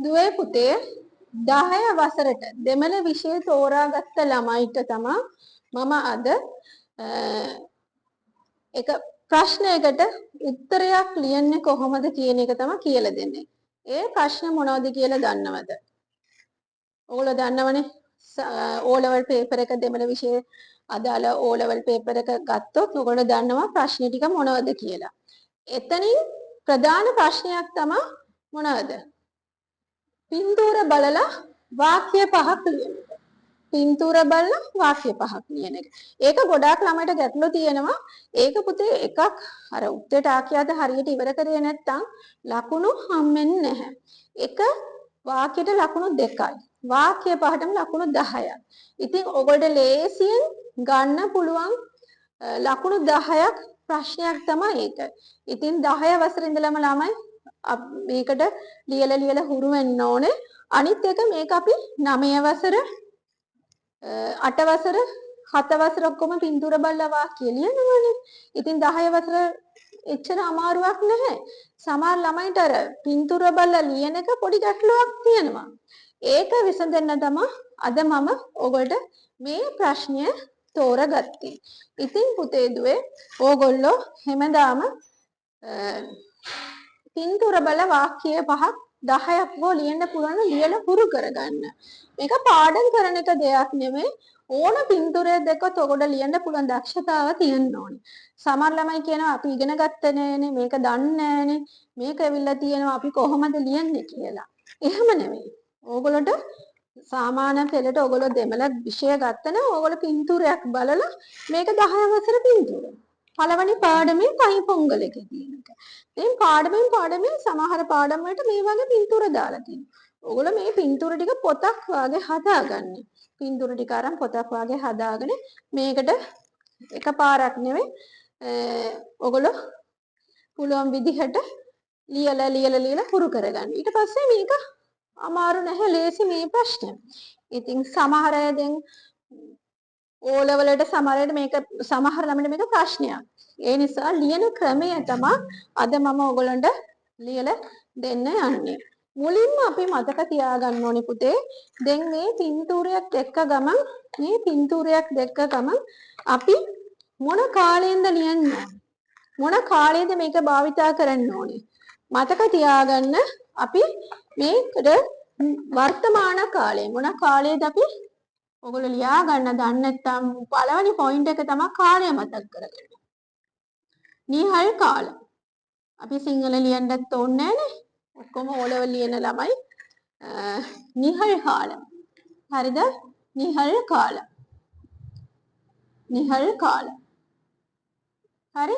දුවේ පුතේ 10 වසරට දෙමළ විෂය තෝරාගත්ත ළමයිට තමයි මම අද එක ප්‍රශ්නයකට උත්තරයක් ලියන්නේ කොහොමද කියන එක තමයි කියලා දෙන්නේ. ඒ ප්‍රශ්න මොනවද කියලා දන්නවද? ඕගොල්ලෝ දන්නවනේ O level paper එක දෙමළ විෂය අදාළ O level paper එක ගත්තොත් ඔයගොල්ලෝ දන්නවා ප්‍රශ්න ටික මොනවද කියලා. එතනින් ප්‍රධාන ප්‍රශ්නයක් තමයි මොනවද? පින්තූර බලලා වාක්‍ය පහක් ලියන එක. පින්තූර බලලා වාක්‍ය පහක් ලියන එක. ඒක ගොඩාක් ළමයිට ගැටලු තියෙනවා. ඒක පුතේ එකක් අර උත්තරට ආකියද හරියට ඉවර කරේ නැත්නම් ලකුණු හම්බෙන්නේ නැහැ. එක වාක්‍යයට ලකුණු 2යි. වාක්‍ය පහටම ලකුණු 10යි. ඉතින් ඔයගොල්ලෝ ලේසියෙන් ගන්න පුළුවන් ලකුණු 10ක් ප්‍රශ්නයක් තමයි ඒක. ඉතින් 10 වසරේ ඉඳලම ළමයි මේකට ලියලා හුරු වෙන්න ඕනේ. අනිත් එක මේක අපි 9 වසර 8 වසර 7 වසර ඔක්කොම පින්තූර බලලා වාක්‍ය ලියනවනේ. ඉතින් 10 වසර එච්චර අමාරුවක් නැහැ. සමහර ළමයිට අර පින්තූර බලලා ලියන එක පොඩි ගැටලුවක් තියෙනවා. ඒක විසඳන්න තමයි අද මම ඔයගොල්ලන්ට මේ ප්‍රශ්නය තෝරගත්තේ. ඉතින් පුතේ දුවේ ඕගොල්ලෝ හැමදාම පින්තූර බල වාක්‍ය පහක් 10ක් හෝ ලියන්න පුළුවන් ලියලා හුරු කරගන්න. මේක පාඩම් කරන එක දෙයක් නෙමෙයි. ඕන පින්තූරයක් දැක්කොත් ඔයගොල්ලෝ ලියන්න පුළුවන් දක්ෂතාව තියෙන්න ඕනේ. සමහර ළමයි කියනවා අපි ඉගෙන ගත්තේ නෑනේ, මේක දන්නේ නෑනේ, මේක ඇවිල්ලා තියෙනවා අපි කොහොමද ලියන්නේ කියලා. එහෙම නෙමෙයි. ඕගොල්ලන්ට සාමාන්‍ය පෙළට ඔයගොල්ලෝ දෙමළ විෂය ගත්තනම් ඔයගොල්ලෝ පින්තූරයක් බලලා මේක 10 වසර පින්තූර. පළවෙනි පාඩමේ කයි පොංගල එක කියන එක. දැන් පාඩමෙන් සමහර පාඩම් වලට මේ වගේ පින්තූර දාලා තියෙනවා. ඔයගොල්ලෝ මේ පින්තූර ටික පොතක් වාගේ හදාගන්න. පින්තූර ටික අරන් පොතක් වාගේ හදාගෙන මේකට එකපාරක් නෙවෙයි ඔයගොල්ලෝ පුළුවන් විදිහට ලියලා හුරු කරගන්න. ඊට පස්සේ මේක අමාරු නැහැ ලේසි මේ ප්‍රශ්න. ඉතින් සමහර අය දැන් O level වලට සමහරවිට මේක සමහර ළමයිට මේක ප්‍රශ්නයක්. ඒ නිසා ලියන ක්‍රමය තමයි අද මම ඔයගලන්ට ලියලා දෙන්න යන්නේ. මුලින්ම අපි මතක තියාගන්න ඕනේ පුතේ දැන් මේ පින්තූරයක් දැක්ක ගමන් අපි මොන කාලෙන්ද ලියන්නේ? මොන කාලෙද මේක භාවිතා කරන්න ඕනේ? මතක තියාගන්න අපි මේකට වර්තමාන කාලය මොන කාලයේද අපි ඔයගොල්ලෝ ලියා ගන්න දන්නේ නැත්නම් පළවෙනි පොයින්ට් එක තමයි කාලය මතක් කරගන්න. නිහල් කාල. අපි සිංහල ලියන්නත් ඕනේ නැහනේ. ඔක්කොම O level ලියන ළමයි නිහල් කාල. හරිද? නිහල් කාල. නිහල් කාල. හරි?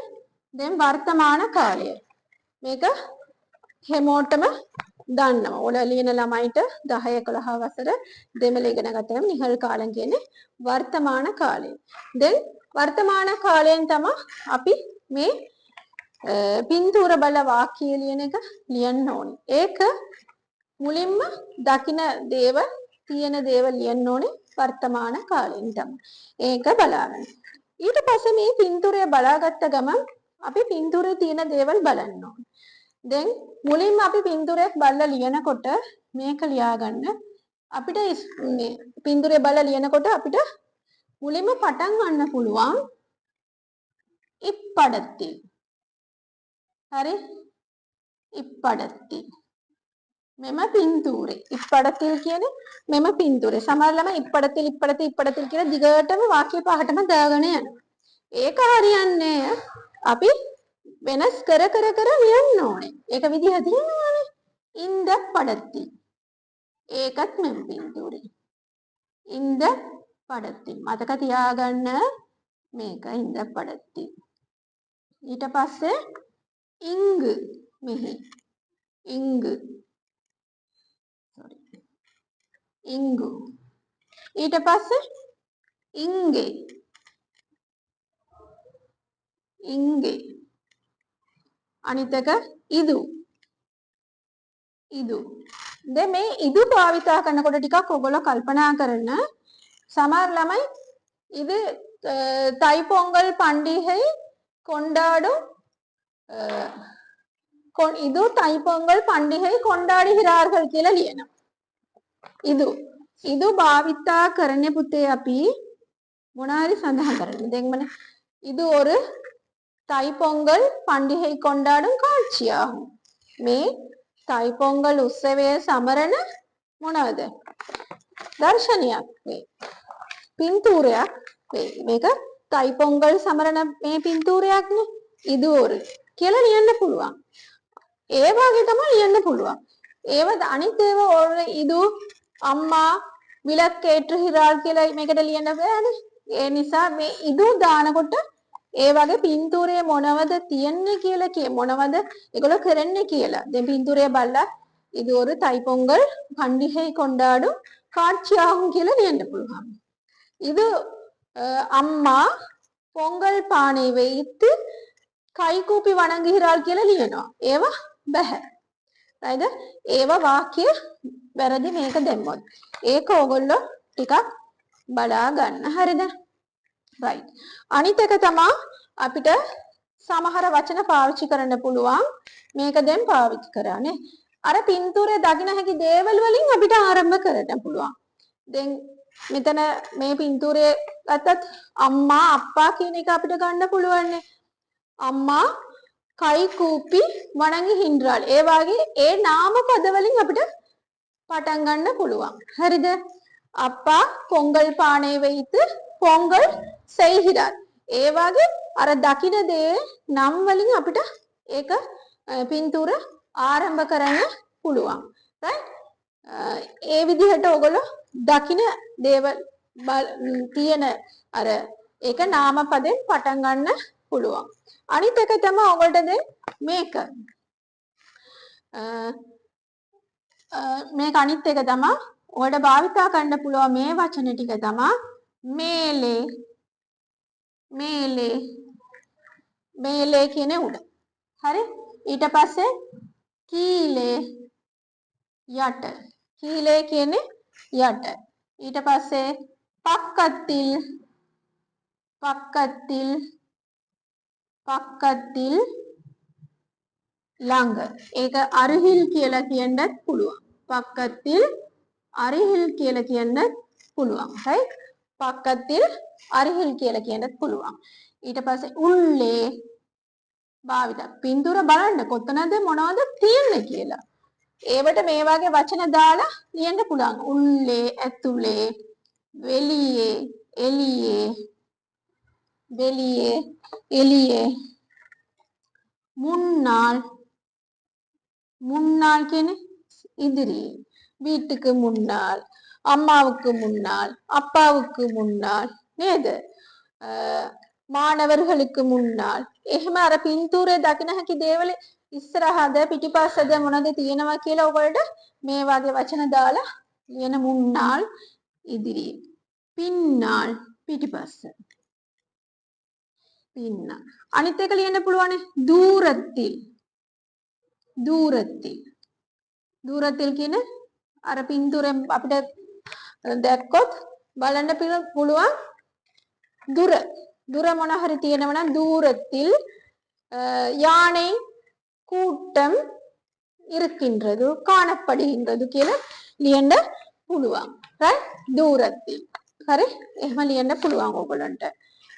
දැන් වර්තමාන කාලය. මේක හැමෝටම දන්නවා. O level ලියන ළමයිට 10 11 වසර දෙමළ ඉගෙන ගත්තම නිහල් කාලම් කියන්නේ වර්තමාන කාලය. දැන් වර්තමාන කාලයෙන් තමයි අපි මේ පින්තූර බල වාක්‍ය ලියන එක ලියන්න ඕනේ. ඒක මුලින්ම දකින දේවල් තියෙන දේවල් ලියන්න ඕනේ වර්තමාන කාලයෙන් තමයි. ඒක බලාගන්න. ඊට පස්සේ මේ පින්තූරය බලාගත්ත ගමන් අපි පින්තූරේ තියෙන දේවල් බලන්න ඕනේ. දැන් මුලින්ම අපි පින්තූරයක් බලලා ලියනකොට මේක ලියාගන්න අපිට මේ පින්තූරය බලලා ලියනකොට අපිට මුලින්ම පටන් ගන්න පුළුවන් ඉප්පඩத்தில். හරි? ඉප්පඩத்தில். මෙම පින්තූරේ. ඉප්පඩத்தில் කියන්නේ මෙම පින්තූරේ. සමහර ළමයි ඉප්පඩத்தில் කියලා දිගටම වාක්‍ය පහටම දාගෙන යනවා. ඒක හරියන්නේ අපි වෙනස් කර ලියන්න ඕනේ. ඒක විදිහ තියෙනවානේ. ඉන්ද පඩத்தில். ඒකත් මෙම පින්තූරේ. ඉන්ද පඩத்தில். මතක තියාගන්න මේක ඉන්ද පඩத்தில். ඊට පස්සේ ඉංගු මෙහි. ඉංගු. sorry. ඉංගු. ඊට පස්සේ ඉංගේ. ඉංගේ. අනිත් එක ඉදු. ඉදු. දැන් මේ ඉදු භාවිතා කරනකොට ටිකක් ඔයගොල්ලෝ කල්පනා කරන්න සමහර ළමයි இது தை பொங்கல் பண்டிகை கொண்டாடும் இது தைப்பொங்கல் பண்டிகை கொண்டாடுகிறார்கள் කියලා ලියනවා. ಇದು භාවිතා කරන්නේ පුතේ අපි මොනාරි සඳහන් කරන්නේ. දැන් මම இது ஒரு தைப்பொங்கல் பண்டிகை கொண்டாடும் காட்சியாகும். මේ தைப்பொங்கல் උත්සවයේ සමරන මොනවද? දර්ශනයක් වේ. පින්තූරයක් වේ. මේක தைப்பொங்கல் සමරන මේ පින්තූරයක්නේ. இது ஒரு කියලා ලියන්න පුළුවන්. ඒ වගේ තමයි ලියන්න පුළුවන්. ඒව අනිත් ඒවා இது අම්මා විලක්කේற்றுகிறாள் කියලා මේකට ලියන්න බෑනේ. ඒ නිසා මේ ಇದು දානකොට ඒ වගේ පින්තූරයේ මොනවද තියන්නේ කියලා මොනවද ඒගොල්ලෝ කරන්නේ කියලා. දැන් පින්තූරය බලලා இது ஒரு தைப்பொங்கல் பண்டிகை கொண்டாடும் காட்சியாகும் කියලා ලියන්න පුළුවන්. இது அம்மா பொங்கல் பானை வைத்து கைகூப்பி வணங்குகிறாள் කියලා ලියනවා. ඒවා බෑ. හරිද? ඒවා වාක්‍ය වැරදි මේක දැම්මොත්. ඒක ඕගොල්ලෝ ටිකක් බලා ගන්න. හරිද? right. අනිත් එක තමයි අපිට සමහර වචන පාවිච්චි කරන්න පුළුවන්. මේක දැන් පාවිච්චි කරන්නේ. අර පින්තූරයේ දකින්න හැකි දේවල් වලින් අපිට ආරම්භ කරන්න පුළුවන්. දැන් මෙතන මේ පින්තූරයේ ගත්තත් අම්මා අප්පා කියන එක අපිට ගන්න පුළුවන්. අම්මා කයි කූපි වණங்குகின்றாள். ඒ වගේ ඒ නාම පද වලින් අපිට පටන් ගන්න පුළුවන්. හරිද? අප්පා පොංගල් පානේ வைத்து පොංගල් செய்கிறார். ඒ වගේ අර දකින්න දේ නම් වලින් අපිට ඒක පින්තූර ආරම්භ කරන්න පුළුවන්. right? ඒ විදිහට ඔයගොල්ලෝ දකින්න දේවල් තියෙන අර ඒක නාම පදෙන් පටන් ගන්න පුළුවන්. අනිත් එක තමයි ඔයගොල්ලෝ දැන් මේක මේක අනිත් එක තමයි ඔයාලට භාවිතා කරන්න පුළුවන් මේ වචන ටික තමයි මේලේ මේලේ මේලේ කියන උඩ. හරි? ඊට පස්සේ කීලේ යට. කීලේ කියන්නේ යට. ඊට පස්සේ පක්කතිල් පක්කතිල් පක්කතිල් ළඟ. ඒක අරහිල් කියලා කියන්නත් පුළුවන්. පක්කතිල් අරහිල් කියලා කියන්නත් පුළුවන්. right? පක්කතිල් අරහිල් කියලා කියන්නත් පුළුවන්. ඊට පස්සේ උල්ලේ භාවිත. පින්තූර බලන්න කොතනද මොනවද තියෙන්නේ කියලා. ඒවට මේ වගේ වචන දාලා ලියන්න පුළුවන්. උල්ලේ, ඇතුලේ, වෙලියේ, එළියේ, வெளியே, எளியே, முன்னாள், முன்னாள் කියන්නේ ඉදිරියේ. வீட்டுக்கு முன்னால், அம்மாவுக்கு முன்னால், அப்பாவுக்கு முன்னால் නේද? මානවர்களுக்கு முன்னால். එහෙම අර පින්තූරේ දකින්න හැකි දේවල් ඉස්සරහද පිටිපස්සද මොනවද තියෙනවා කියලා ඔයගොල්ලෝ මේ වගේ වචන දාලා ලියන මුන්නාල් ඉදිරියේ. පින්නාල් පිටිපස්ස. පින්න. අනිත් එක ලියන්න පුළුවන් දූරத்தில். දූරத்தில். දූරத்தில் කියන්නේ අර පින්තූරෙන් අපිට දැක්කොත් බලන්න පුළුවන් දුර. දුර මොන හරි තියෙනවා නම් தூரத்தில் யானை கூட்டம் இருக்கின்றது காணப்படுகின்றது කියලා ලියන්න පුළුවන්. right? දූරத்தில். හරි? එහෙම ලියන්න පුළුවන් ඔයගොල්ලන්ට.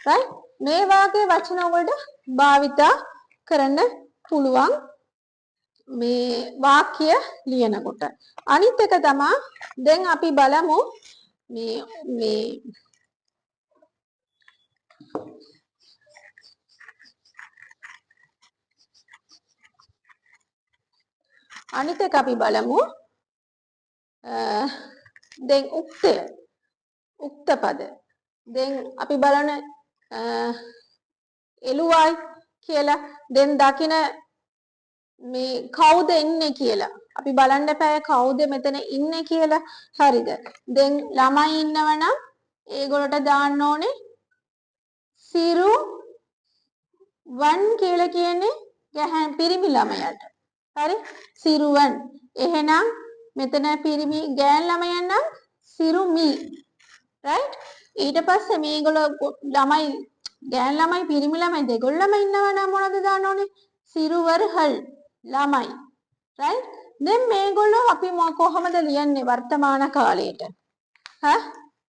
right? මේ වාගේ වචන වලට භාවිතා කරන්න පුළුවන් මේ වාක්‍ය ලියනකොට. අනිත් එක තමයි දැන් අපි බලමු මේ අනිත් එක අපි බලමු දැන් උක්ත පද. දැන් අපි බලන එළුවයි කියලා දැන් දකින මේ කවුද ඉන්නේ කියලා අපි බලන්න බෑ කවුද මෙතන ඉන්නේ කියලා. හරිද? දැන් ළමයි ඉන්නවනම් ඒගොල්ලන්ට දාන්න ඕනේ සිරුවන් කියලා කියන්නේ ගැහැන් පිරිමි ළමයට. හරි? සිරුවන්. එහෙනම් මෙතන පිරිමි ගෑන් ළමයන් නම් සිරුමි. right? ඊට පස්සේ මේගොල්ලෝ ළමයි ගෑන් ළමයි පිරිමි ළමයි දෙගොල්ලම ඉන්නවා නම් මොනවද දාන්න ඕනේ? සිරුවර්හල්. ළමයි. right? දැන් මේගොල්ලෝ අපි කොහොමද ලියන්නේ වර්තමාන කාලයට? හා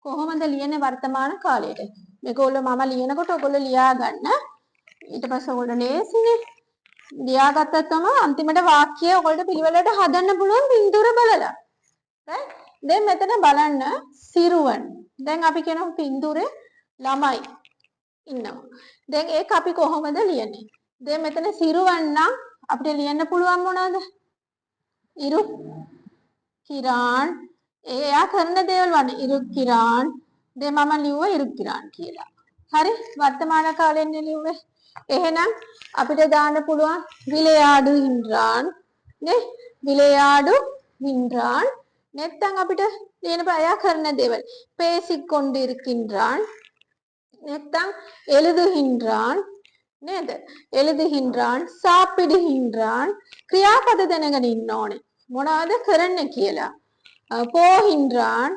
කොහොමද ලියන්නේ වර්තමාන කාලයට? මේගොල්ලෝ මම ලියනකොට ඔයගොල්ලෝ ලියා ගන්න. ඊට පස්සේ ඔයගොල්ලෝ ලේසිනේ. ලියාගත්තත් තමයි අන්තිමට වාක්‍යය ඔයගොල්ලෝ පිළිවෙලට හදන්න පුළුවන් පින්තූර බලලා. right? දැන් මෙතන බලන්න සිරුවන්. දැන් අපි කියනවා පින්තූරේ ළමයි ඉන්නවා. දැන් ඒක අපි කොහොමද ලියන්නේ? දැන් මෙතන සිරුවන් නම් අපිට ලියන්න පුළුවන් මොනවද? ඉරු කිරාන් එයා කරන දේවල් වань ඉරු කිරාන් දැන් මම ලිව්වා ඉරු කිරාන් කියලා. හරි වර්තමාන කාලෙන්නේ ලිව්වේ. එහෙනම් අපිට දාන්න පුළුවන් විලයාඩුහින්රාන් නේ විලයාඩු හින්රාන් නැත්නම් අපිට ලියන්න බෑ එයා කරන දේවල් පේසිකොන්ඩිර්කින්රාන් නැත්නම් එළුදුහින්රාන් නේද එළුදුහින්රාන් සාපිඩුහින්රාන් ක්‍රියාපද දැනගෙන ඉන්න ඕනේ මොනවද කරන්නේ කියලා පෝහින්රාන්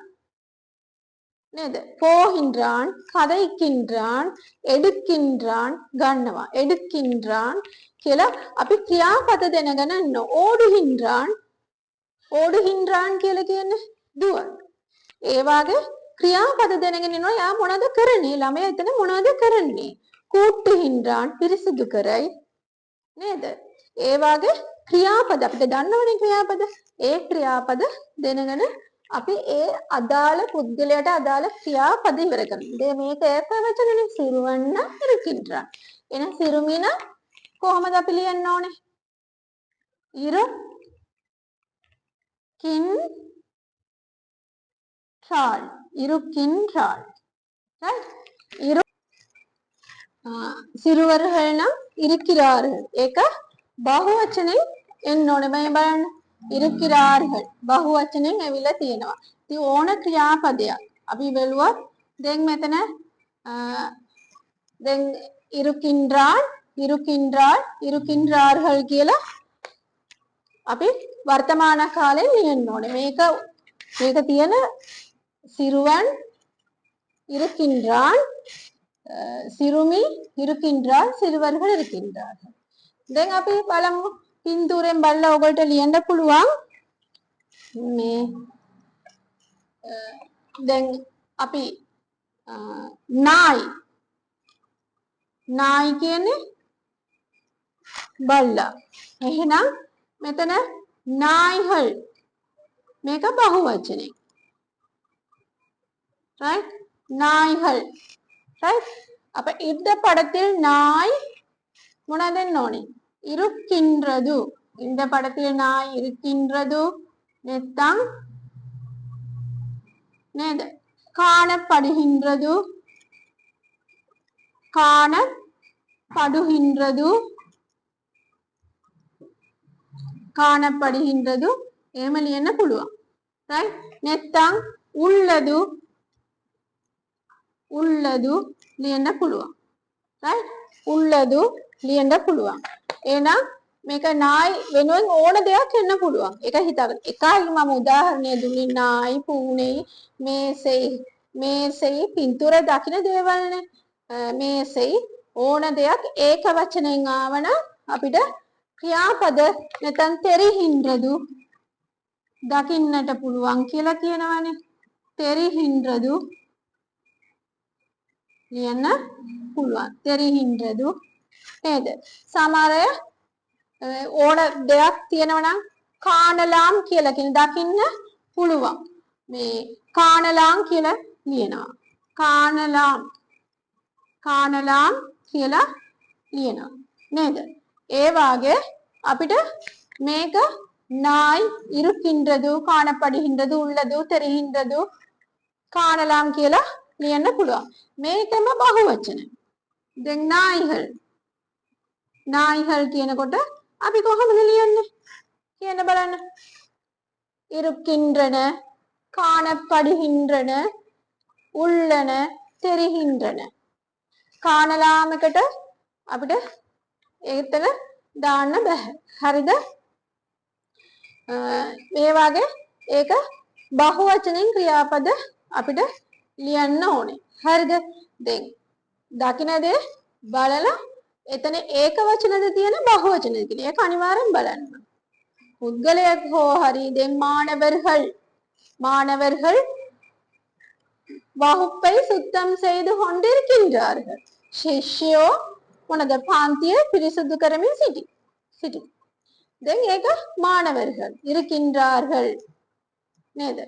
නේද පෝහින්රාන් කදයිකින්රාන් එඩුකින්රාන් ගන්නවා එඩුකින්රාන් කියලා අපි ක්‍රියාපද දැනගෙන ඉන්න ඕඩුහින්රාන් ඕඩුහින්රාන් කියලා කියන්නේ දුව ඒ වාගේ ක්‍රියාපද දැනගෙන ඉන්නවා යා මොනවද කරන්නේ ළමයා එතන මොනවද කරන්නේ කූට්ටුහින්රාන් පිරිසිදු කරයි නේද ඒ වාගේ ක්‍රියාපද අපිට දන්නවනේ ක්‍රියාපද ඒ ක්‍රියාපද දැනගෙන අපි ඒ අදාළ පුද්ගලයාට අදාළ ක්‍රියාපද ඉවර කරනවා. දැන් මේක ඒක වචනනේ සිරුවන්න ඉරුකින්රාන්. එහෙනම් සිරුමින කොහොමද අපි ලියන්න ඕනේ? ඉරු කින් රාල් ඉරුකින්රාල්. right? ඉරු සිරුවරහල් නම් ඉරුකිරාරහල්. ඒක බහුවචනෙන් එන්න ඕනේ. මේ බලන්න. ඉරුකිරාරහල් බහුවචනෙන් ඇවිල්ලා තියෙනවා. ඉතින් ඕන ක්‍රියාපදයක් අපි බැලුවොත් දැන් මෙතන දැන් ඉරුකින්රාල් ඉරුකින්රාල් ඉරුකින්රාරහල් කියලා අපි වර්තමාන කාලේ ලියන්න ඕනේ. මේක තියෙන සිරුවන් ඉරුකින්රාල් සිරුමි ඉරුකින්රාල් සිරුවරහල් ඉරුකින්රාල්. දැන් අපි බලමු පින්තූරෙන් බලලා ඔයගොල්ලෝ ලියන්න පුළුවන් මේ දැන් අපි නායි කියන්නේ බල්ලා. එහෙනම් මෙතන නායිහල් මේක බහුවචනේ. right? නායිහල්. right? அப்ப இந்த படத்தில் நாய் මොනවද දෙන්න ඕනේ? இருக்கின்றது. இந்த படத்தில் நாய் இருக்கின்றது. නැත්නම් නේද? காணப்படுகின்றது. காணப்படுகின்றது. காணப்படுகின்றது. එහෙම ලියන්න පුළුවන්. right? නැත්නම් உள்ளது உள்ளது ලියන්න පුළුවන්. right? உள்ளது ලියන්න පුළුවන්. එහෙනම් මේක නායි වෙනුවෙන් ඕන දෙයක් එන්න පුළුවන්. ඒක හිතාගන්න. එකයි මම උදාහරණය දුන්නේ නායි පූනේ මේසෙයි පින්තූර දකින්න දේවල්නේ. මේසෙයි ඕන දෙයක් ඒක වචනෙන් ආවන අපිට ක්‍රියාපද නැත්නම් තෙරිහින්රදු දකින්නට පුළුවන් කියලා කියනවනේ. තෙරිහින්රදු ලියන්න පුළුවන්. තෙරිහින්රදු නේද? සමහර ඕන දෙයක් තියෙනවා නම් කානලාම් කියලා කියන දකින්න පුළුවන්. මේ කානලාම් කියලා ලියනවා. කානලාම් කියලා ලියනවා. නේද? ඒ වාගේ අපිට මේක நாய் இருக்கின்றது காணப்படுகின்றது உள்ளது தெரிகின்றது காணலாம் කියලා ලියන්න පුළුවන්. මේකම බහුවචන. දැන් නායිහල් කියනකොට අපි කොහොමද ලියන්නේ? කියන්න බලන්න. இருக்கின்றன காணப்படுகின்றன உள்ளன தெரிகின்றன. කානලාම් එකට අපිට ඒතන දාන්න බෑ. හරිද? මේ වගේ ඒක බහුවචනෙන් ක්‍රියාපද අපිට ලියන්න ඕනේ. හරිද? දැන් දකින්න දේ බලලා එතන ඒක වචනද තියෙන බහුවචනද කියලා. ඒක අනිවාර්යෙන් බලන්න. පුද්ගලයෙක් හෝ හරි දැන් மாணவர்கள் வகுப்பை சுத்தம் செய்து கொண்டிருக்கின்றார்கள். ශිෂ්‍යයෝ මොනද පාන්තිය පිරිසුදු කරමින් සිටි. දැන් ඒක மாணவர்கள் இருக்கின்றார்கள் නේද?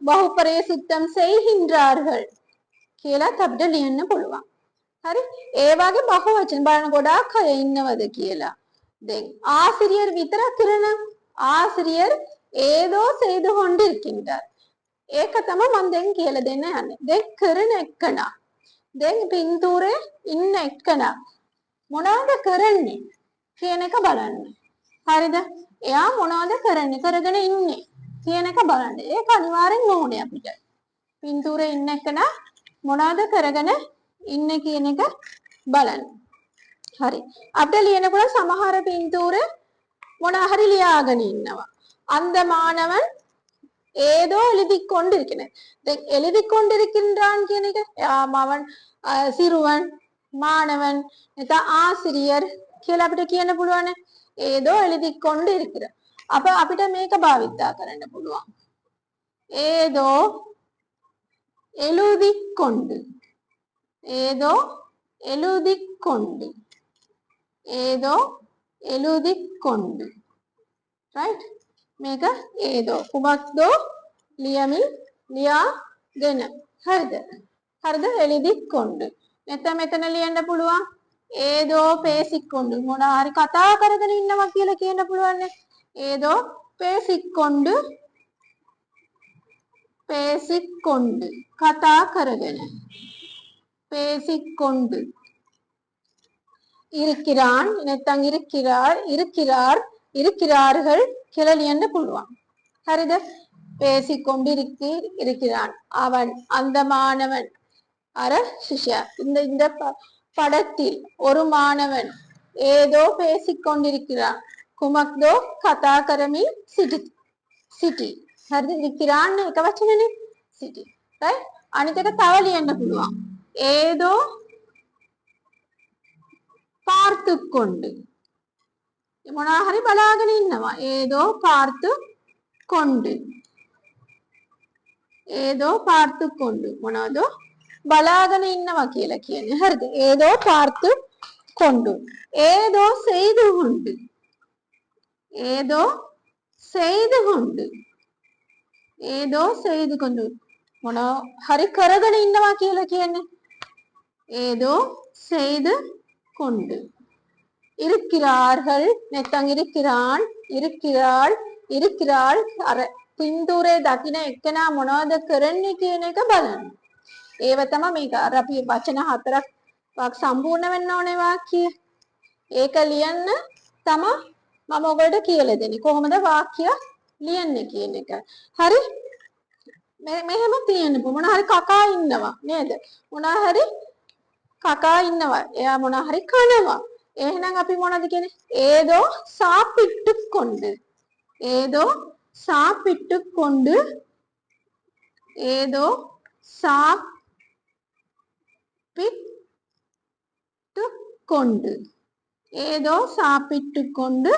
වහුපරේ சுத்தம் செய்கின்றார்கள் කියලා අපිට ලියන්න පුළුවන්. හරි? ඒ වගේ බහුවචන බලන්න ගොඩාක් අය ඉන්නවද කියලා. දැන් ආසිරියර් විතරක් කරන ආසිරියර් ஏதோ செய்து கொண்டிருக்கின்றார். ඒක තමයි මම දැන් කියලා දෙන්න යන්නේ. දැන් කරන එක්කනා. දැන් පින්තූරේ ඉන්න එක්කනා මොනවද කරන්නේ කියන එක බලන්න. හරිද? එයා මොනවද කරන්නේ? කරගෙන ඉන්නේ කියන එක බලන්න. ඒක අනිවාර්යෙන් ඕනේ අපිට. පින්තූරේ ඉන්න එක්කනා මොනවද කරගෙන ඉන්නේ කියන එක බලන්න. හරි. අපිට ලියන්න පුළුවන් සමහර පින්තූරේ මොනවා හරි ලියාගෙන ඉන්නවා. அந்த மாணவன் ஏதோ எழுதிக் கொண்டிருக்கிறான். දැන් எழுதிக் கொண்டிருக்கின்றான் කියන එක அவன் සිරුවන් மாணவன் නැත්නම් ආසිරියර් කියලා අපිට කියන්න පුළුවන්. ஏதோ எழுதிக் கொண்டிருக்கிறான். අප අපිට මේක භාවිතා කරන්න පුළුවන්. ஏதோ எழுதிக் கொண்டு ஏதோ எழுதிக் கொண்டு ஏதோ எழுதிக் கொண்டு right මේක ඒදෝ කුමක්දෝ ලියමින් ලියාගෙන හරිද எழுதிக் கொண்டு නැත්නම් මෙතන ලියන්න පුළුවන් ඒදෝ பேசிக் கொண்டு මොනවා හරි කතා කරගෙන ඉන්නවා කියලා කියන්න පුළුවන් නේ ඒදෝ பேசிக் கொண்டு කතා කරගෙන பேசிக் கொண்டு இருக்கிறான் නැත්නම් இருக்கிறார்கள் කියලා ලියන්න පුළුවන්. හරිද? பேசிக் கொண்டு இருக்கிறான். அவன் அந்த மாணவன் அர சிஷ்யா இந்த படத்தில் ஒரு மாணவன் ஏதோ பேசிக் கொண்டிருக்கிறான். කුමක්දෝ කතා කරමින් සිටි. හරිද? இருக்கிறான் එක වචනනේ සිටි. right? අනිත් එක තව ලියන්න පුළුවන්. ஏதோ பார்த்து கொண்டு මොනවා හරි බලාගෙන ඉන්නවා. ஏதோ பார்த்து கொண்டு මොනවද බලාගෙන ඉන්නවා කියලා කියන්නේ. හරිද? ஏதோ பார்த்து கொண்டு ஏதோ செய்து கொண்டு මොනවා හරි කරගෙන ඉන්නවා කියලා කියන්නේ. ஏதோ செய்து கொண்டு இருக்கிறார்கள் නැත්නම් இருக்கிறாள் අර පින්තූරේ දකින්න එක්කෙනා මොනවද කරන්නේ කියන එක බලන්න. ඒව තමයි මේක. අර අපි වචන හතරක් සම්පූර්ණ වෙන්න ඕනේ වාක්‍යය. ඒක ලියන්න තමයි මම ඔයගොල්ලෝ කියලා දෙන්නේ. කොහොමද වාක්‍ය ලියන්නේ කියන එක. හරි? මෙහෙම තියෙන්න මොනවා හරි කකා ඉන්නවා නේද? මොනවා හරි කකා ඉන්නවා. එයා මොනවා හරි කනවා. එහෙනම් අපි මොනවද කියන්නේ? ஏதோ சாப்பிட்டுக் கொண்டு ஏதோ சாப்பிட்டுக் கொண்டு ஏதோ சாப்பிட்டுக் கொண்டு ஏதோ சாப்பிட்டுக் கொண்டு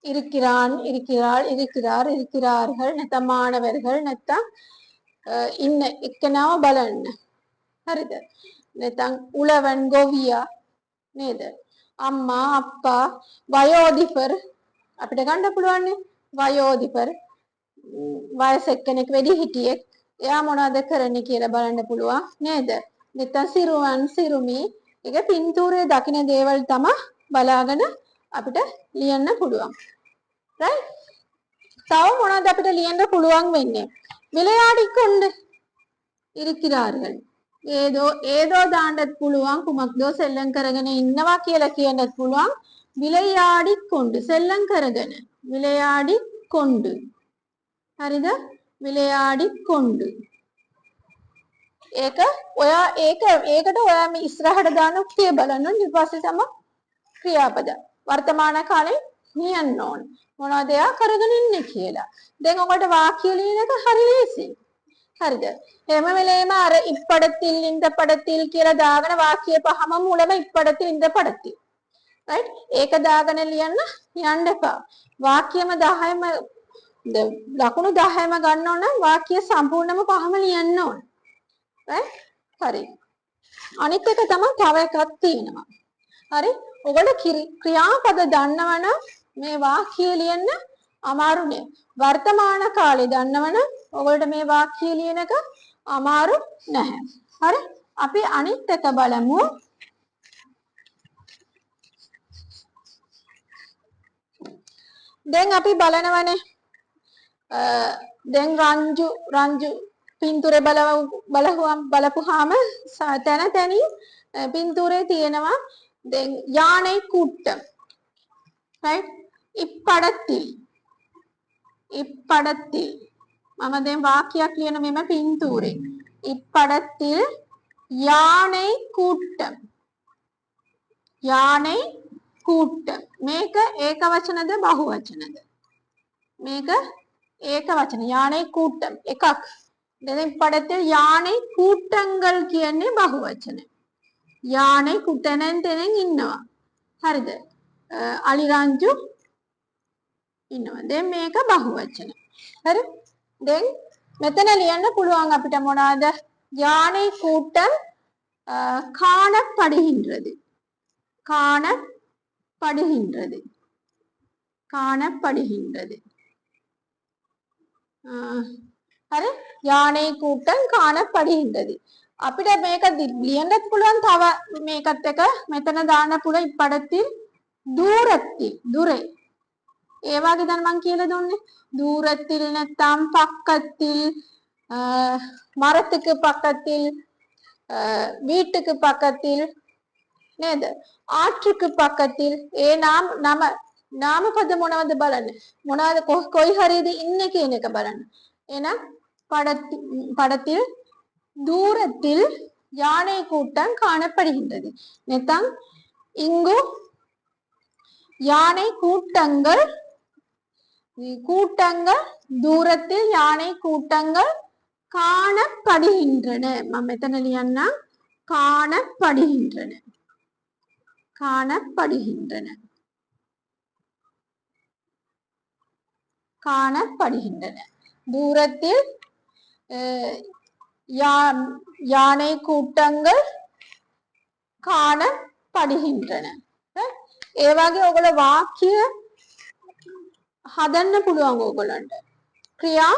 இருக்கிறான் இருக்கிறார்கள் නැත්නම් මානවர்கள் නැත්නම් ඉන්න එක්කනව බලන්න. හරිද? නැත්නම් උලවන් ගොවියා නේද? අම්මා අප්පා වයෝධිපර් අපිට ගන්න පුළුවන් නේ. වයෝධිපර් වයස එක්කෙනෙක් වැඩි හිටියෙක් එයා මොනවද කරන්නේ කියලා බලන්න පුළුවන් නේද? නැත්නම් සිරුවන් සිරුමි ඒක පින්තූරයේ දකින්න දේවල් තමයි බලාගෙන අපිට ලියන්න පුළුවන්. right? තව මොනවද අපිට ලියන්න පුළුවන් වෙන්නේ? விளையாடிக் கொண்டு இருக்கிறார்கள். ஏதோ දාන්නත් පුළුවන් කුමක්දෝ සෙල්ලම් කරගෙන ඉන්නවා කියලා කියන්නත් පුළුවන්. விளையாடிக் கொண்டு සෙල්ලම් කරගෙන விளையாடிக் கொண்டு හරිද? விளையாடிக் கொண்டு ඒකට ඔයා මේ ඉස්සරහට දාන උක්තිය බලන්න ඊට පස්සේ තමයි ක්‍රියාපද වර්තමාන කාලේ නියන්න ඕන මොනවද එයා කරගෙන ඉන්නේ කියලා. දැන් ඔකට වාක්‍ය ලියන එක හරි ලේසියි. හරිද? හැම වෙලේම අර ඉප්පඩතිල් ඉඳ පඩතිල් කියලා දාගෙන වාක්‍ය පහම මුලම ඉප්පඩතිල් ඉඳ පඩතිල්. right? ඒක දාගෙන ලියන්න යන්න එපා. වාක්‍යම 10ම ලකුණු 10ම ගන්න ඕන නම් වාක්‍ය සම්පූර්ණම පහම ලියන්න ඕන. right? හරි. අනිත් එක තමයි තව එකක් තියෙනවා. හරි? ඔයගොල්ලෝ ක්‍රියාපද දන්නවනම් මේ වාක්‍ය ලියන්න අමාරු නෑ. වර්තමාන කාලේ දන්නවනම් ඔයගොල්ලෝ මේ වාක්‍ය ලියන එක අමාරු නැහැ. හරි? අපි අනිත් එක බලමු. දැන් අපි බලනවනේ දැන් රංජු පින්තූරේ බලපුවාම තැන තැනින් පින්තූරේ තියෙනවා දැන් යානේ කුට්ටම් right ඉප්පඩතිල් මම දැන් වාක්‍යයක් ලියන මෙම පින්තූරේ ඉප්පඩතිල් යානේ කුට්ටම් මේක ඒක වචනද බහු වචනද මේක ඒක වචන යානේ කුට්ටම් එකක් දැන් ඉප්පඩතිල් යානේ කුට්ටංගල් කියන්නේ බහු වචන යානේ කුට්ටනෙන් තෙනෙන් ඉන්නවා හරිද අලිරංජු ඉන්නවා දැන් මේක බහු වචන හරි දැන් මෙතන ලියන්න පුළුවන් අපිට මොනවාද யானை கூட்டம் காணப்படுகின்றது හරි யானை கூட்டம் காணப்படுகின்றது අපිට මේක ලියන්නත් පුළුවන් තව මේකත් එක මෙතන දාන්න පුළුවන් ඉප්පඩතිල් දුරේ ඒ වගේ දැන් මම කියලා දුන්නේ தூரத்தில் නැත්නම් பக்கத்தில் மரத்துக்கு பக்கத்தில் வீட்டுக்கு பக்கத்தில் නේද ආற்றுக்கு பக்கத்தில் ඒ නාමපද මොනවද බලන්න මොනවද කොයි හරියද ඉන්නේ කියන එක බලන්න එහෙනම් படத்தில் தூரத்தில் யானை கூட்டம் காணப்படுகின்றது නැත්නම් இங்கு யானை கூட்டங்கள் தூரத்தில் யானை கூட்டங்கள் காணப்படுகின்றன මම මෙතන ලියන්නම් காணப்படுகின்றன தூரத்தில் யானை கூட்டங்கள் காணப்படுகின்றன ඒ වගේ ඔයගොල්ලෝ වාක්‍ය හදන්න පුළුවන් ඕගොල්ලන්ට ක්‍රියා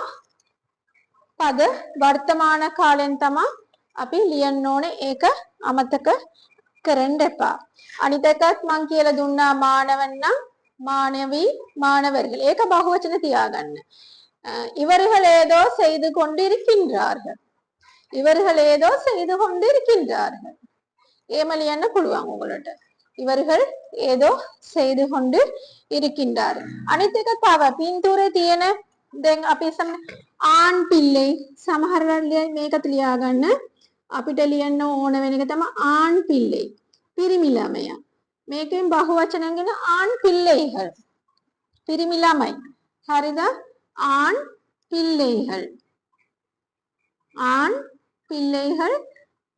පද වර්තමාන කාලෙන් තමයි අපි ලියන්න ඕනේ ඒක අමතක කරන්න එපා අනිත් එකත් මම කියලා දුන්නා මානවන් නම් மாணவி மாணவர்கள் ඒක බහුවචන තියාගන්න இவர்கள் ஏதோ செய்து கொண்டிருக்கின்றார்கள் එහෙම ලියන්න පුළුවන් ඕගොල්ලන්ට இவர்கள் ஏதோ செய்து கொண்டு இருக்கின்றார் අනිත් එක තව පින්තූරේ තියෙන දැන් අපි ආන් පිල්ලේ සමහර වෙලාවට මේකත් ලියා ගන්න අපිට ලියන්න ඕන වෙන එක තමයි ආන් පිල්ලේ පිරිමි ළමයා මේකෙන් බහු වචනයෙන් ගෙන ආන් පිල්ලේகள் පිරිමි ළමයි හරිද ආන් පිල්ලේகள்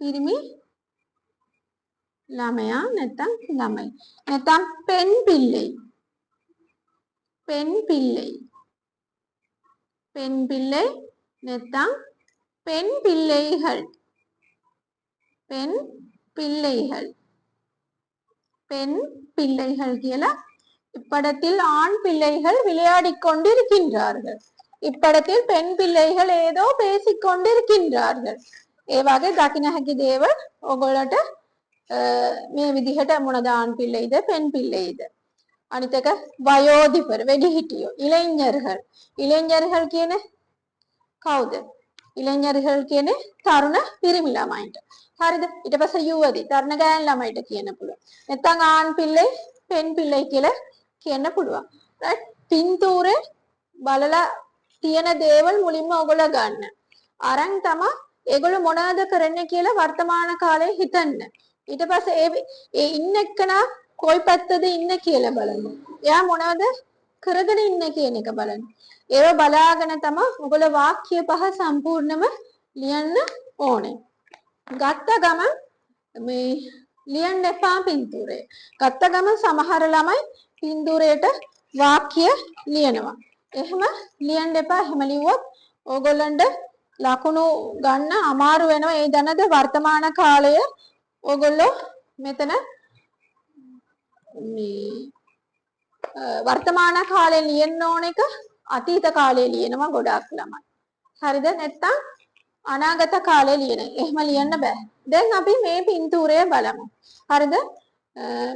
පිරිමි ළමයා නැත්නම් ළමයි නැත්නම් පෙන් පිල්ලේ නැත්නම් පෙන් පිල්ලේகள் කියලා இப்படத்தில் ஆண் பிள்ளைகள் விளையாடிக் கொண்டிருக்கின்றார்கள் இப்படத்தில் பெண் பிள்ளைகள் ஏதோ பேசிக் கொண்டிருக்கின்றார்கள் ඒ වගේ දකින්න හැකි දේවල් ඔයගොල්ලන්ට මේ විදිහට මොනද ආන් පිල්ලෙයිද පෙන් පිල්ලෙයිද අනිත් එක වයෝධිපර වැඩිහිටියෝ ඉලෙඤ්ඤர்கள் කියන්නේ කවුද ඉලෙඤ්ඤர்கள் කියන්නේ තරුණ පිරිමි ළමයින්ට හරිද ඊට පස්සේ යුවති තරුණ ගෑන් ළමයිට කියන්න පුළුවන් නැත්නම් ආන් පිල්ලේ පෙන් පිල්ලේ කියලා කියන්න පුළුවන් right පින්තූරේ බලලා තියෙන දේවල් මුලින්ම ඔයගොල්ලෝ ගන්න අරන් තමයි ඒගොල්ලෝ මොනවද කරන්නේ කියලා වර්තමාන කාලේ හිතන්න ඊට පස්සේ ඒ ඉන්න එක්කනා කොයි පැත්තද ඉන්නේ කියලා බලන්න. එයා මොනවද කරගෙන ඉන්නේ කියන එක බලන්න. ඒව බලාගෙන තමයි ඔයගොල්ලෝ වාක්‍ය පහ සම්පූර්ණම ලියන්න ඕනේ. ගත්ත ගමන් මේ ලියන්න එපා පින්තූරය. ගත්ත ගමන් සමහර ළමයි පින්තූරයට වාක්‍ය ලියනවා. එහෙම ලියන්න එපා. එහෙම ලිව්වොත් ඕගොල්ලන්ට ලකුණු ගන්න අමාරු වෙනවා. ඒ දැනද වර්තමාන කාලය ඕගොල්ලෝ මෙතන මේ වර්තමාන කාලේ ලියන්න ඕන එක අතීත කාලේ ලියනවා ගොඩාක් ළමයි. හරිද? නැත්තම් අනාගත කාලේ ලියන. එහෙම ලියන්න බෑ. දැන් අපි මේ පින්තූරය බලමු. හරිද?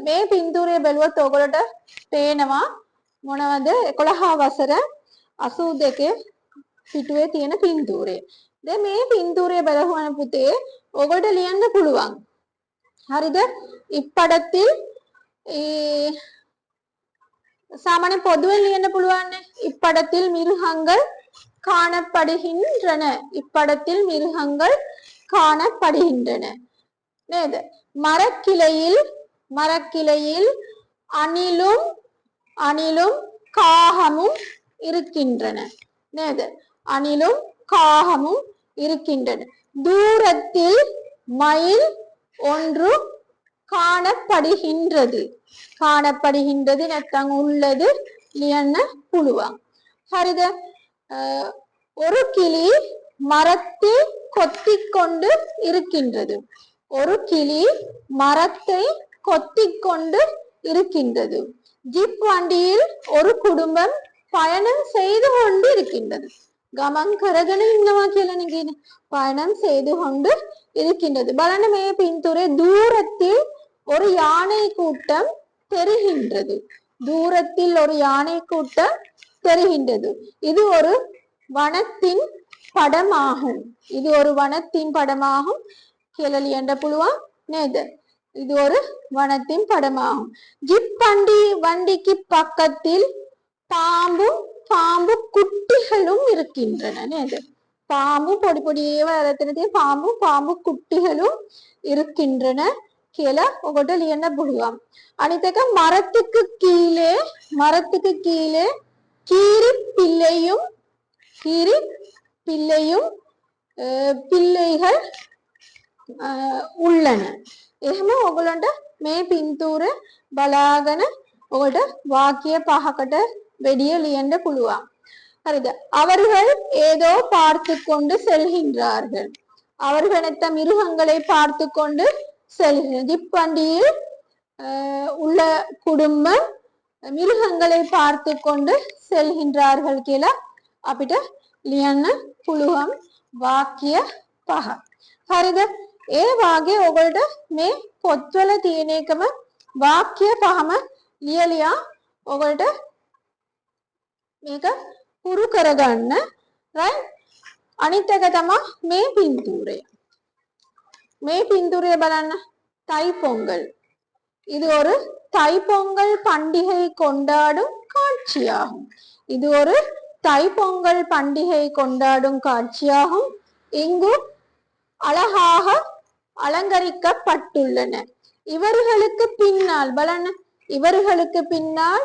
මේ පින්තූරය බැලුවොත් ඔයගොල්ලන්ට පේනවා මොනවද 11 වසර 82 පිටුවේ තියෙන පින්තූරය. දැන් මේ පින්තූරය බලහුවම පුතේ ඔයගොල්ලන්ට ලියන්න පුළුවන්. හරිද? ඉප්පඩத்தில் சாமானிய பொதுவில் லியන්න පුළුවන් இப்படத்தில் மிருகங்கள் காணப்படுகின்றன இப்படத்தில் மிருகங்கள் காணப்படுகின்றன නේද மரக்கிளையில் அணிலும் காகமும் இருக்கின்றன නේද அணிலும் காகமும் இருக்கின்றன தூரத்தில் மயில் ஒன்று காணப்படுகின்றது නැත්නම් உள்ளது ලියන්න පුළුවන්. හරිද? ஒரு கிளி மரத்தை கொத்திக்கொண்டு இருக்கின்றது. ஒரு கிளி மரத்தை கொத்திக்கொண்டு இருக்கின்றது. ஜிப் வண்டியில் ஒரு குடும்பம் பயணம் செய்து கொண்டு இருக்கின்றது. ගමන් කරගෙන ඉන්නවා කියලානේ කියන්නේ. பயணம் செய்து கொண்டு இருக்கின்றது. බලන්න මේ පින්තූරේ தூரத்தில் ஒரு யானை கூட்டம் தெரிகின்றது. தூரத்தில் ஒரு யானை கூட்டம் தெரிகின்றது. இது ஒரு வனத்தின் படமாகும். இது ஒரு வனத்தின் படமாகும். කියලා ලියන්න පුළුවන් නේද? இது ஒரு வனத்தின் படமாகும். ஜிப் வண்டிக்கு பக்கத்தில் பாம்பு குட்டிகளும் இருக்கின்றன නේද? பாம்பு பொடி பொடி ඒවා ඇරතන තියෙන பாம்பு குட்டிகளும் இருக்கின்றன කියලා ඔකට ලියන්න පුළුවන්. අනිත් එක மரத்துக்கு கீழே கீரி பிள்ளையும் பிள்ளைகள் உள்ளன. එහෙම ඔයගලන්ට මේ පින්තූර බලාගෙන ඔකට වාක්‍ය 5කට වැඩිය ලියන්න පුළුවන්. හරිද? அவர்கள் ஏதோ பார்த்து கொண்டு செல்கின்றார்கள். அவர்கள் නැත්නම් மிருகங்களை பார்த்து கொண்டு செல்கின்றனர். ஜிப் வண்டியில் உள்ள குடும்பம் மிருகங்களை பார்த்து கொண்டு செல்கின்றார்கள் කියලා අපිට ලියන්න පුළුවන් වාක්‍ය 5. හරිද? ඒ වාගේ ඔයගොල්ලෝ මේ පොත්වල තියෙන එකම වාක්‍ය 5ම ලියලියා ඔයගොල්ලෝ මේක පුරු කරගන්න. right? අනිත් එක තමයි මේ පින්තූරය. මේ පින්තූරය බලන්න தைப்பொங்கல். இது ஒரு தைப்பொங்கல் பண்டிகை கொண்டாடும் காட்சியாகும். இது ஒரு தைப்பொங்கல் பண்டிகை கொண்டாடும் காட்சியாகும். இங்கு அழகாக அலங்கரிக்கப்பட்டுள்ளன. இவர்களுக்கு பின்னால் බලන්න இவர்களுக்கு பின்னால்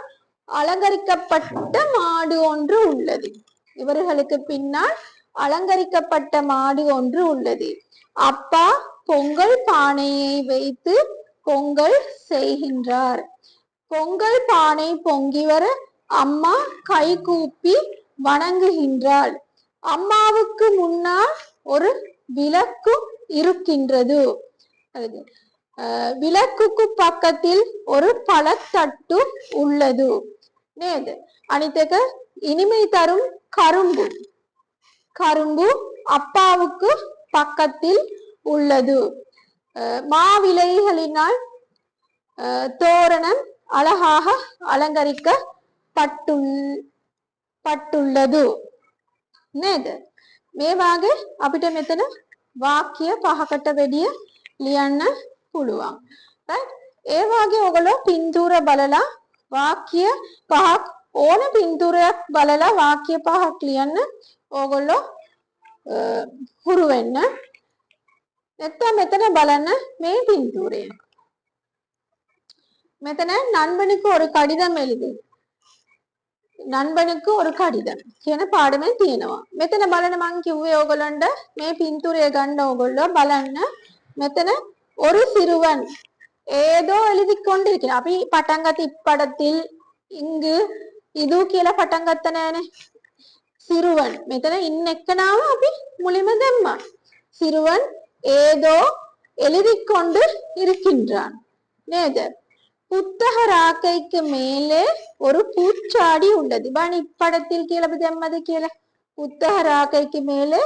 அலங்கரிக்கப்பட்ட மாடு ஒன்று உள்ளது. இவர்களுக்கு பின்னால் அலங்கரிக்கப்பட்ட மாடு ஒன்று உள்ளது. அப்பா பொங்கல் பானையை வைத்து பொங்கல் செய்கின்றார். பொங்கல் பானை பொங்கி வர அம்மா கை கூப்பி வணங்குகின்றாள். அம்மாவுக்கு முன்னால் ஒரு விளக்கு இருக்கின்றது. விளக்குக்கு பக்கத்தில் ஒரு பழத்தட்டு உள்ளது. නේද? අනිත් එක இனிமை தரும் கரும்பு அப்பாவுக்கு பக்கத்தில் உள்ளது. மாவிலைகளினால் தோரணம் அழகாக අලංකරිக்கப்பட்டுள்ளது. නේද? මේ වාගේ අපිට මෙතන වාක්‍ය 5කට වැඩිය ලියන්න පුළුවන්. right? ඒ වාගේ ඔයගොල්ලෝ පින්තූර බලලා වාක්‍ය 5ක් ඕන පින්තූරයක් බලලා වාක්‍ය 5ක් ලියන්න ඕගොල්ලෝ හුරු වෙන්න. නැත්නම් මෙතන බලන්න මේ පින්තූරය. මෙතන நண்பனுக்கு ஒரு கடிதம் எழுது. නන්බனுக்கு ஒரு කඩිදම් කියන පාඩමේ තියෙනවා. මෙතන බලන්න මං කිව්වේ ඕගොල්ලන්ට මේ පින්තූරය ගන්න ඕගොල්ලෝ බලන්න. මෙතන ஒரு சிறுவன் ஏதோ எழுதி கொண்டிருக்கிறான். අපි පටන් ගත්ත ඉප්පඩத்தில் ඉංගු ඉදු කියලා පටන් ගත්ත නෑනේ. சிறுவன் මෙතන ඉන්න එක්කනාව අපි මුලින්ම දැම්මා. சிறுவன் ஏதோ எழுதி கொண்டு இருக்கின்றான். නේද? புத்தக ராக்கைக்கு மேலே ஒரு பூச்சாடி உள்ளது. பாணி இப்படத்தில் கீழே தெம்மது கீழே புத்தக ராக்கைக்கு மேலே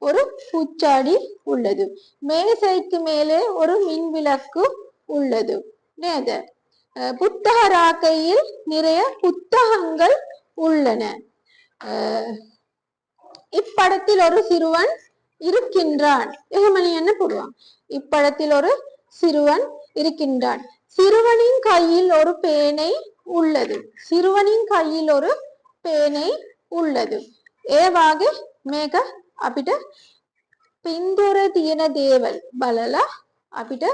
ஒரு பூச்சாடி உள்ளது. மேசைக்கு மேலே ஒரு மின் விளக்கு உள்ளது. நேத புத்தக ராக்கையில் நிறைய புத்தகங்கள் உள்ளன. இப்படத்தில் ஒரு சிறுவன் இருக்கின்றான். எகமணி என்ன போடுவான்? இப்படத்தில் ஒரு சிறுவன் இருக்கின்றான். சிறுவனின் கையில் ஒரு பேனை உள்ளது. සිරුවනින් கையில் ஒரு பேனை உள்ளது. ඒ වාගේ මේක අපිට පින්තූර තියෙන දේවල් බලලා අපිට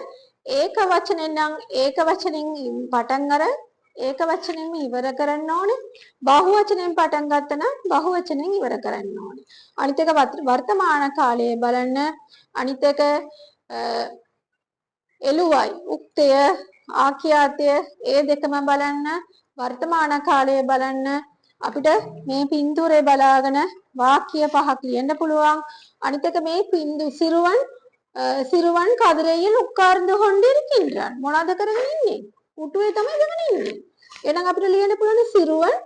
ඒක වචනෙන් නම් ඒක වචනෙන් පටන් අරන් ඒක වචනෙන්ම ඉවර කරන්න ඕනේ. බහු වචනෙන් පටන් ගත්තා නම් බහු වචනෙන් ඉවර කරන්න ඕනේ. අනිත් එක වර්තමාන කාලයේ බලන්න. අනිත් එක එළුවයි උක්තය ආඛ්‍යාතය ඒ දෙකම බලන්න. වර්තමාන කාලයේ බලන්න. අපිට මේ පින්තූරේ බලාගෙන වාක්‍ය පහක් ලියන්න පුළුවන්. අනිත් එක මේ සිරුවන් කதிரையில் උட்கார்ந்து கொண்டிருக்கின்றான். මොනවද කරගෙන ඉන්නේ? උටුවේ තමයි ඉඳගෙන ඉන්නේ. එහෙනම් අපිට ලියන්න පුළුවන් සිරුවන්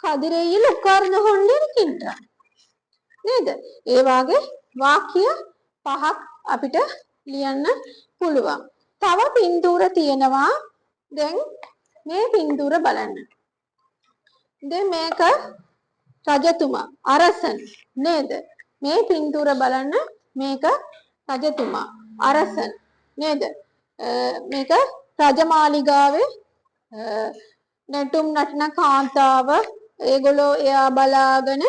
කதிரையில் උட்கார்ந்து கொண்டிருக்கின்றான். නේද? ඒ වාගේ වාක්‍ය පහක් අපිට ලියන්න පුළුවන්. තව පින්තූර තියෙනවා. දැන් මේ පින්තූර බලන්න. දැන් මේක රජතුමා අරසන් නේද? මේ පින්තූර බලන්න. මේක රජතුමා අරසන් නේද? මේක රජමාලිගාවේ නැටුම් නටන කාන්තාව ඒගොල්ලෝ එයා බලාගෙන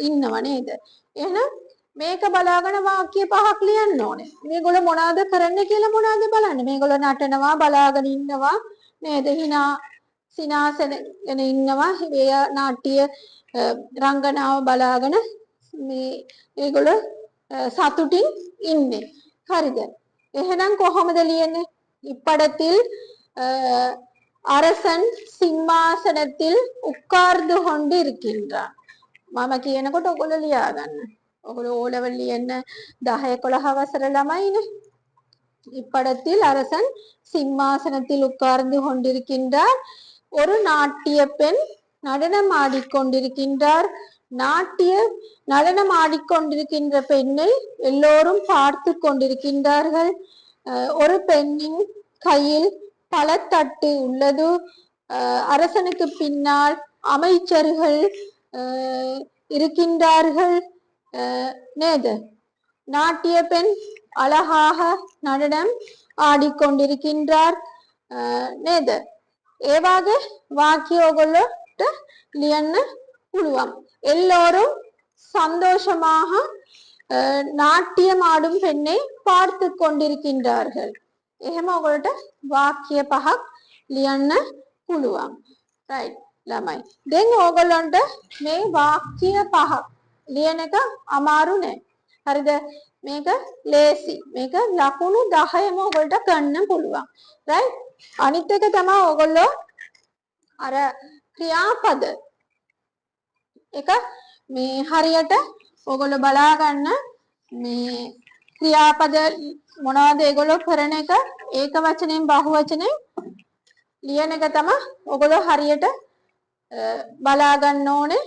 ඉන්නව නේද? එහෙනම් මේක බලාගෙන වාක්‍ය පහක් ලියන්න ඕනේ. මේගොල්ලෝ මොනවද කරන්නේ කියලා මොනවද බලන්න. මේගොල්ලෝ නටනවා බලාගෙන ඉන්නවා නේද? සිනාසනගෙන ඉන්නවා. ඒ නාට්‍ය රංගනාව බලාගෙන මේ ඒගොල්ලෝ සතුටින් ඉන්නේ. හරිද? එහෙනම් කොහොමද ලියන්නේ? இப்படத்தில் அரசன் சிம்மாசனத்தில் உட்கார்ந்து கொண்டு இருக்கின்றான். මම කියනකොට ඔයගොල්ලෝ ලියා ගන්න. ඔයගොල්ලෝ O level ලියන්න 10 11 වසර ළමයිනේ. இப்படத்தில் அரசன் சிம்மாசனத்தில் உட்கார்ந்து கொண்டிருக்கின்றார். ஒரு நாட்டிய பெண் நடனம் ஆடிக்கொண்டிருக்கின்றார். நடனம் ஆடிக்கொண்டிருக்கின்ற பெண்ணை எல்லோரும் பார்த்து கொண்டிருக்கின்றார்கள். ஒரு பெண்ணின் கையில் பழத்தட்டு உள்ளது. அரசனுக்கு பின்னால் அமைச்சர்கள் இருக்கின்றார்கள். நேது நாட்டிய பெண் அழகாக நடனம் ஆடிக்கொண்டிருக்கின்றார். නේද? ඒ වගේ වාක්‍ය ඔයගොල්ලෝට ලියන්න පුළුවන්. எல்லோரும் சந்தோஷமாக நாட்டியம் ஆடும் பெண்ணை பார்த்து கொண்டிருக்கின்றார்கள். එහෙම ඔයගොල්ලෝට වාක්‍ය පහක් ලියන්න පුළුවන්. right ළමයි. දැන් ඔයගොල්ලන්ට මේ වාක්‍ය පහක් ලියන එක අමාරු නෑ. හරිද? මේක ලේසි. මේක ලකුණු 10ම ඔයගොල්ලන්ට ගන්න පුළුවන්. right? අනිත් එක තමයි ඔයගොල්ලෝ අර ක්‍රියාපද එක මේ හරියට ඔයගොල්ලෝ බලා ගන්න මේ ක්‍රියාපද මොනවද ඒගොල්ලෝ කරන එක ඒක වචනෙන් බහු වචනෙන් ලියන එක තමයි ඔයගොල්ලෝ හරියට බලා ගන්න ඕනේ.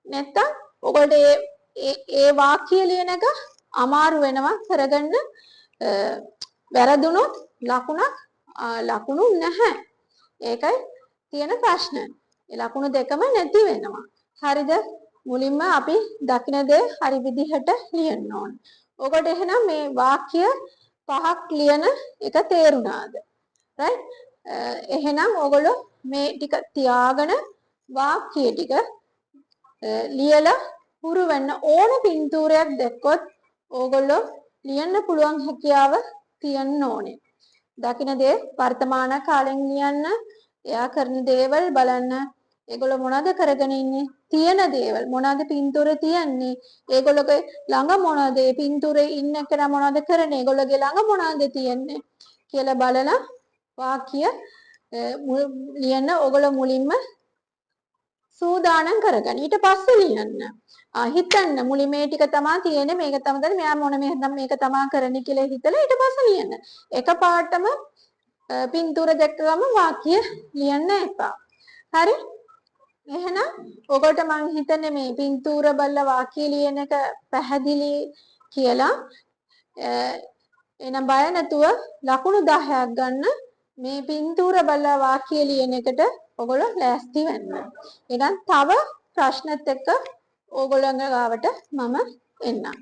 නැත්තම් ඔයගොල්ලෝ ඒ වාක්‍ය ලියන එක අමාරු වෙනවා කරගන්න. වැරදුනොත් ලකුණු නැහැ. ඒකයි තියෙන ප්‍රශ්න. ඒ ලකුණු දෙකම නැති වෙනවා. හරිද? මුලින්ම අපි දකින දේ හරි විදිහට ලියන්න ඕනේ. ඔකට එහෙනම් මේ වාක්‍ය පහක් ලියන එක තේරුණාද? right? එහෙනම් ඔයගොල්ලෝ මේ ටික තියාගෙන වාක්‍ය ටික ලියලා හුරු වෙන්න. ඕන පින්තූරයක් දැක්කොත් ඕගොල්ලෝ ලියන්න පුළුවන් හැකියාව තියන්න ඕනේ. දකින දේ වර්තමාන කාලෙන් ලියන්න. එයා කරන දේවල් බලන්න. ඒගොල්ලෝ මොනවද කරගෙන ඉන්නේ? තියෙන දේවල්. මොනවද පින්තූරේ තියන්නේ? ඒගොල්ලෝගේ ළඟ මොනවද? ඒ පින්තූරේ ඉන්න කෙනා මොනවද කරන්නේ? ඒගොල්ලෝගේ ළඟ මොනවද තියෙන්නේ? කියලා බලලා වාක්‍ය ලියන්න ඕගොල්ලෝ මුලින්ම සූදානම් කරගන්න. ඊට පස්සේ ලියන්න. හිතන්න මුලින් මේ ටික තමයි තියෙන්නේ මේක තමයි මෙයා මොන මේක තමයි කරන්නේ කියලා හිතලා ඊට පස්සේ ලියන්න. එකපාරටම පින්තූර දැක්ක ගමන් වාක්‍ය ලියන්න එපා. හරි? එහෙනම් ඔකට මම හිතන්නේ මේ පින්තූර බලලා වාක්‍ය ලියන එක පැහැදිලි කියලා. එහෙනම් බය නැතුව ලකුණු 10ක් ගන්න මේ පින්තූර බලලා වාක්‍ය ලියන එකට ඔයගොල්ලෝ ලෑස්ති වෙන්න. එහෙනම් තව ප්‍රශ්නත් එක්ක ඕගොල්ලන්ගේ ගාවට මම එන්නම්.